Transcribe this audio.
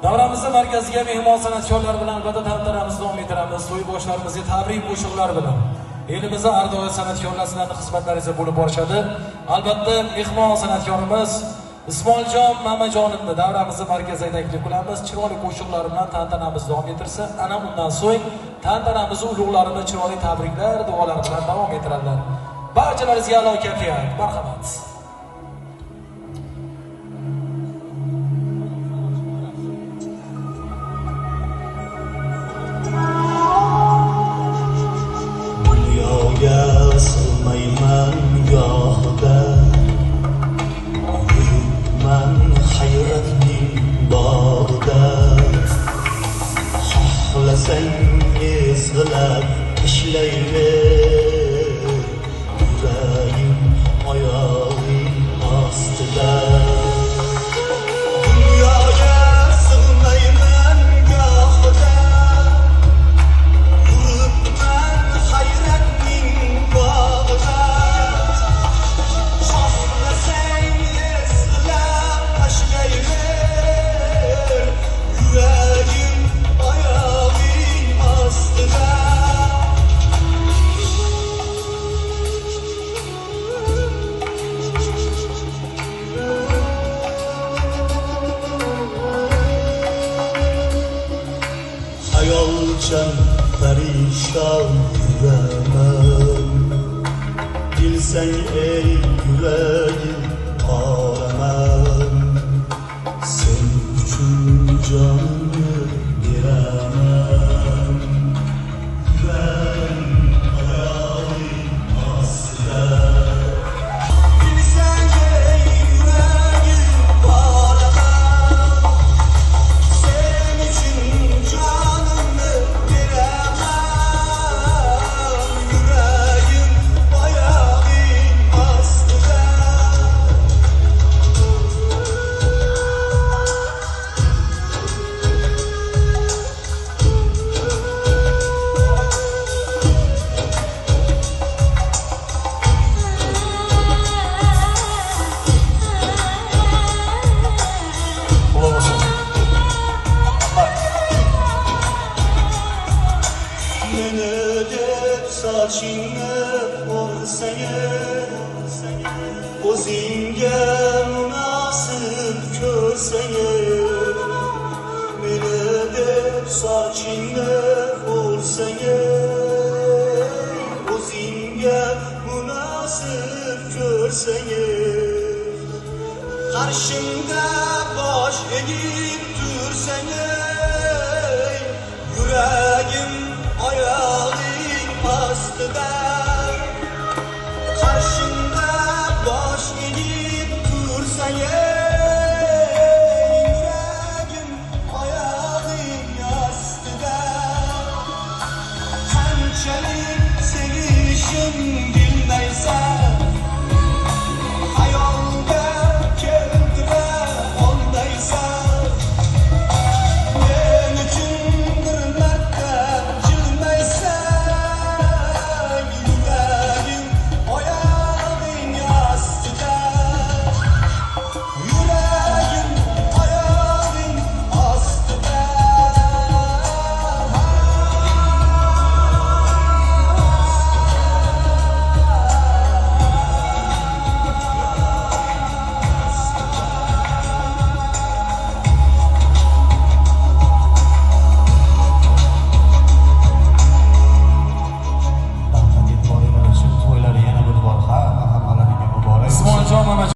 Davramizning markaziga mehmon san'atkorlar bilan albatta tantanamizni davom ettiramiz. To'y boshlarimizga tabrik qo'shiqlar bilan elimizning ardoqli san'atkorlar sizlarning xizmatlaringizda bo'lib borishadi. Albatta mehmon san'atkorimiz Ismoiljon Mamajonimni davramizning markaziga taklif qilamiz. Chiroyli qo'shiqlar bilan tantanamizni davom ettirsa, ana undan so'ng tantanamizning ulug'larini chiroyli tabriklar, duolar bilan davom ettiradilar. Barchalaringizga a'lo kayfiyat, marhamat. Sığmayman yo'lda, yuribman hayratning bog'ida. Xohlasang ezg'ilab tashlayver, yuragim oyog'ing ostida. Dunyoga sig'mayman gohida, yuribman hayratning bog'ida. Xohlasang ezg'ilab tashlayver, yuragim oyog'ing ostida. Hayolchan parishon yuraman, bilsang ey yuragim qoraman. Sen uchun jonimni beraman, yuragim oyog'ing ostida. Bilsang ey yuragim qoraman, sen uchun jonimni beraman, yuragim oyog'ing ostida. Meni deb sochingni o'rsang, o'zingga munosib ko'rsang. Meni deb sochingni o'rsang, o'zingga munosib ko'rsang. Qarshingda bosh egib tursang, yuragim oyog'ing ostida.